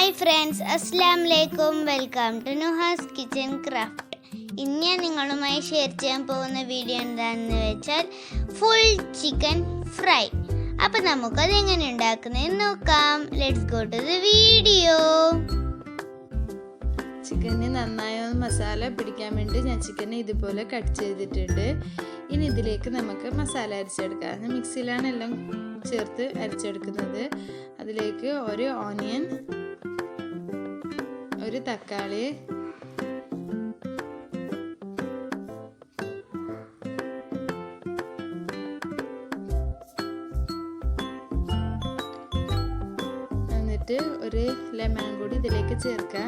Hi friends, അസ്സലാമു അലൈക്കും. Welcome to Nuha's kitchen craft. ഇന്ന് ഞാൻ നിങ്ങളുമായി ഷെയർ ചെയ്യാൻ പോകുന്ന വീഡിയോ എന്താണെന്ന് വെച്ചാൽ ഫുൾ ചിക്കൻ ഫ്രൈ. അപ്പം നമുക്കത് എങ്ങനെ ഉണ്ടാക്കുന്നതെന്ന് നോക്കാം. Let's go to the video. ചിക്കന് നന്നായി മസാല പിടിക്കാൻ വേണ്ടി ഞാൻ ചിക്കനെ ഇതുപോലെ കട്ട് ചെയ്തിട്ടുണ്ട്. ഇനി ഇതിലേക്ക് നമുക്ക് മസാല അരച്ചെടുക്കാം. മിക്സിയിലാണ് എല്ലാം ചേർത്ത് അരച്ചെടുക്കുന്നത്. അതിലേക്ക് ഒരു ഓണിയൻ, ഒരു തക്കാളി, എന്നിട്ട് ഒരു ലെമൺ കൂടി ഇതിലേക്ക് ചേർക്കാം.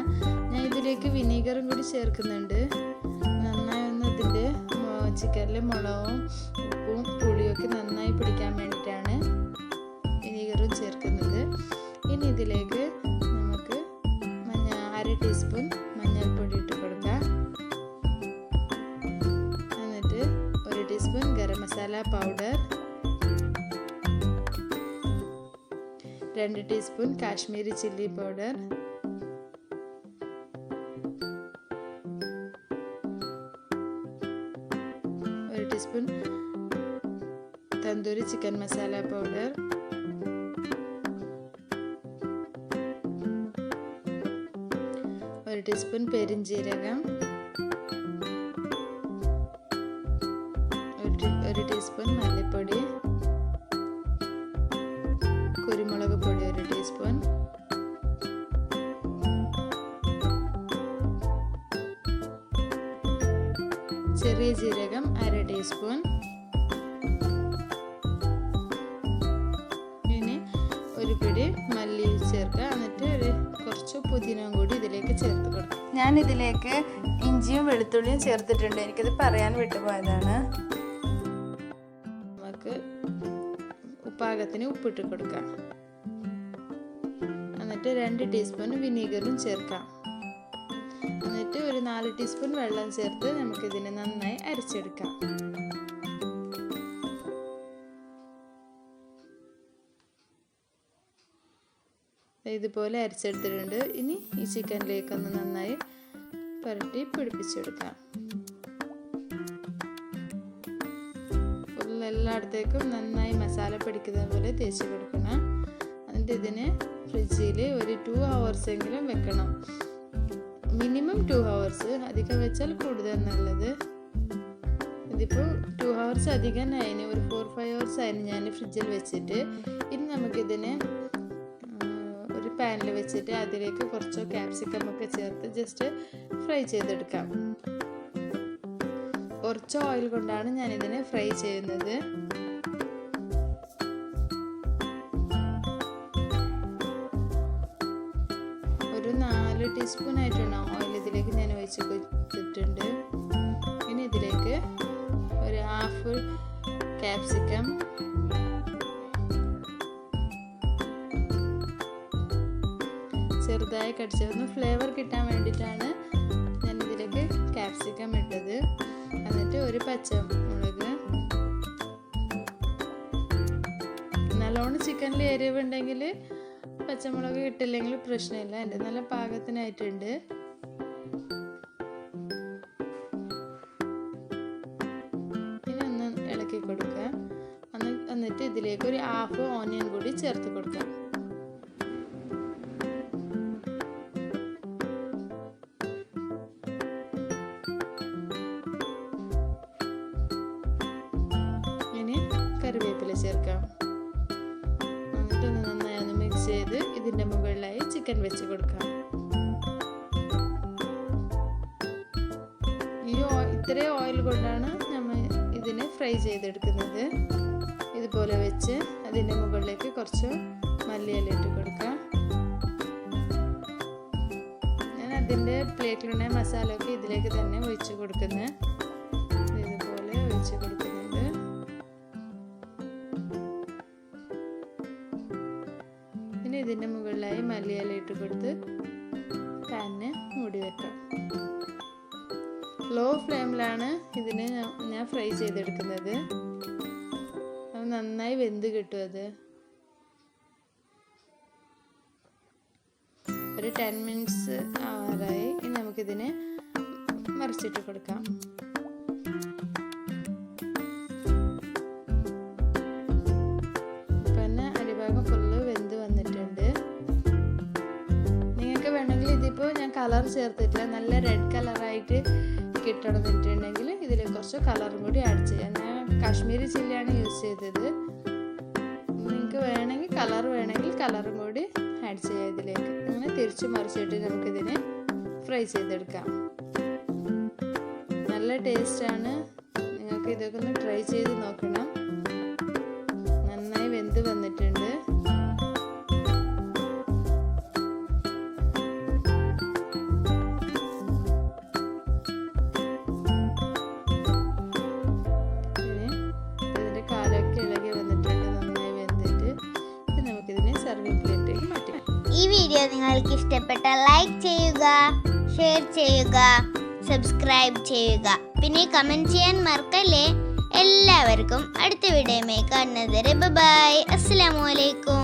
ഞാൻ ഇതിലേക്ക് വിനീഗറും കൂടി ചേർക്കുന്നുണ്ട്. നന്നായി ഒന്ന് ഇതിൻ്റെ ചിക്കനിലെ മുളകും ഉപ്പും പുളിയൊക്കെ നന്നായി പിടിക്കാൻ വേണ്ടിയിട്ടാണ് വിനീഗറും ചേർക്കുന്നത്. ഇനി ഇതിലേക്ക് നമുക്ക് അര ടീസ്പൂൺ മഞ്ഞൾപ്പൊടി ഇട്ട് കൊടുക്കാം. എന്നിട്ട് ഒരു teaspoon garam masala powder, 2 teaspoon Kashmiri chilli powder, ഒരു teaspoon tandoori chicken masala powder, ഒരു ടീസ്പൂൺ പെരിഞ്ജീരകം, ഒരു ടീസ്പൂൺ മല്ലിപ്പൊടി, കുരുമുളക് പൊടി 1 ടീസ്പൂൺ, ചെറിയ ജീരകം 1/2 ടീസ്പൂൺ. ഇനി ഒരു പിടി മല്ലി ചേർക്കുക. എന്നിട്ട് കുറച്ച് പുതിനയും കൂടി ഇതിലേക്ക് ചേർത്ത് കൊടുക്കുക. ഞാൻ ഇതിലേക്ക് ഇഞ്ചിയും വെളുത്തുള്ളിയും ചേർത്തിട്ടുണ്ട്. എനിക്കത് പറയാൻ വിട്ടുപോയതാണ്. നമുക്ക് പാകത്തിന് ഉപ്പിട്ട് കൊടുക്കാം. എന്നിട്ട് 2 ടീസ്പൂൺ വിനീഗറും ചേർക്കാം. എന്നിട്ട് ഒരു 4 ടീസ്പൂൺ വെള്ളം ചേർത്ത് നമുക്കിതിനെ നന്നായി അരച്ചെടുക്കാം. ഇതുപോലെ അരച്ചെടുത്തിട്ടുണ്ട്. ഇനി ഈ ചിക്കനിലേക്കൊന്ന് നന്നായി പുരട്ടി പിടിപ്പിച്ചെടുക്കാം. എല്ലായിടത്തേക്കും നന്നായി മസാല പിടിക്കുന്ന പോലെ തേച്ച് കൊടുക്കണം. എന്നിട്ട് ഇതിനെ ഫ്രിഡ്ജിൽ ഒരു 2 hours എങ്കിലും വെക്കണം. മിനിമം 2 hours, അധികം വെച്ചാൽ കൂടുതൽ നല്ലത്. ഇതിപ്പോൾ 2 hours അധികം ആയിന്, ഒരു 4-5 hours ആയിന് ഞാൻ ഫ്രിഡ്ജിൽ വെച്ചിട്ട്. ഇനി നമുക്കിതിനെ ഒരു പാനിൽ വെച്ചിട്ട് അതിലേക്ക് കുറച്ച് ക്യാപ്സിക്കം ഒക്കെ ചേർത്ത് ജസ്റ്റ് ഫ്രൈ ചെയ്തെടുക്കാം. കുറച്ച് ഓയിൽ കൊണ്ടാണ് ഞാൻ ഇതിനെ ഫ്രൈ ചെയ്യുന്നത്. ഒരു 4 ടീസ്പൂൺ ആയിട്ടാണ് ഓയിൽ ഇതിലേക്ക് ഞാൻ ഒഴിച്ച് കൊടുത്തിട്ടുണ്ട്. ഇനി ഇതിലേക്ക് ഒരു ഹാഫ് ക്യാപ്സിക്കം, ചെറുതായി കട്ട് ചെയ്ത് ഫ്ലേവർ കിട്ടാൻ വേണ്ടിയിട്ടാണ് ഞാൻ ഇതിലേക്ക് ക്യാപ്സിക്കം ഇട്ടത്. എന്നിട്ട് ഒരു പച്ചമുളക്, നല്ലോണം ചിക്കനിൽ എരിവുണ്ടെങ്കിൽ പച്ചമുളക് ഇട്ടില്ലെങ്കിൽ പ്രശ്നമില്ല. എൻ്റെ നല്ല പാകത്തിനായിട്ടുണ്ട്. ഇനി ഒന്ന് ഇളക്കി കൊടുക്കാം. എന്നിട്ട് ഇതിലേക്ക് ഒരു ഹാഫ് ഓണിയൻ കൂടി ചേർത്ത് കൊടുക്കാം. കറിവേപ്പില ചേർക്കാം. എന്നിട്ടൊന്ന് നന്നായി ഒന്ന് മിക്സ് ചെയ്ത് ഇതിൻ്റെ മുകളിലായി ചിക്കൻ വെച്ച് കൊടുക്കാം. ഇത്രയും ഓയിൽ കൊണ്ടാണ് നമ്മൾ ഇതിനെ ഫ്രൈ ചെയ്തെടുക്കുന്നത്. ഇതുപോലെ വെച്ച് അതിൻ്റെ മുകളിലേക്ക് കുറച്ച് മല്ലിയില ഇട്ട് കൊടുക്കാം. ഞാൻ അതിൻ്റെ പ്ലേറ്റിലുള്ള മസാലയൊക്കെ ഇതിലേക്ക് തന്നെ ഒഴിച്ച് കൊടുക്കുന്നത്. ഇതുപോലെ ഒഴിച്ച് കൊടുക്കുന്നുണ്ട്. ഇതിൻ്റെ മുകളിലായി മല്ലിയില ഇട്ട് കൊടുത്ത് പാനിനെ മൂടി വെക്കാം. ലോ ഫ്ലെയിമിലാണ് ഇതിനെ ഞാൻ ഫ്രൈ ചെയ്തെടുക്കുന്നത്. നന്നായി വെന്ത് കിട്ടും. അത് ഒരു 10 മിനിറ്റ്സ് ആവാറായി. ഇനി നമുക്കിതിനെ മറിച്ചിട്ട് കൊടുക്കാം. പിന്നെ അടിഭാഗം ഫുള്ള് വെന്ത് വന്നിട്ടുണ്ട്. നിങ്ങൾക്ക് വേണമെങ്കിൽ ഇതിപ്പോൾ ഞാൻ കളർ ചേർത്തിട്ടില്ല, നല്ല റെഡ് കളറായിട്ട് കിട്ടണമെന്നിട്ടുണ്ടെങ്കിൽ ഇതിൽ കുറച്ച് കളറും കൂടി ആഡ് ചെയ്യാം. ഞാൻ കാശ്മീരി ചില്ലിയാണ് യൂസ് ചെയ്തത്. നിങ്ങൾക്ക് വേണമെങ്കിൽ കളറും കൂടി ആഡ് ചെയ്യാം ഇതിലേക്ക്. അങ്ങനെ തിരിച്ചു മറിച്ചിട്ട് നമുക്കിതിനെ ഫ്രൈ ചെയ്തെടുക്കാം. നല്ല ടേസ്റ്റാണ്. നിങ്ങൾക്ക് ഇതൊക്കെ ഒന്ന് ട്രൈ ചെയ്ത് നോക്കണം. നന്നായി വെന്ത് വന്നിട്ടുണ്ട്. ഇതിൻ്റെ കാലൊക്കെ ഇളകി വന്നിട്ടുണ്ട്, നന്നായി വെന്തിട്ട്. നമുക്കിതിനെ സർവിംഗ് പ്ലേറ്റിലേക്ക് മാറ്റാം. ഈ വീഡിയോ നിങ്ങൾക്ക് ഇഷ്ടപ്പെട്ടാൽ ലൈക്ക് ചെയ്യുക, ഷെയർ ചെയ്യുക, സബ്സ്ക്രൈബ് ചെയ്യുക, പിന്നെ കമൻറ്റ് ചെയ്യാൻ മറക്കല്ലേ. എല്ലാവർക്കും അടുത്ത വീഡിയോയുമായി കാണുന്നത് വരെ ബൈ. അസ്സലാമു അലൈക്കും.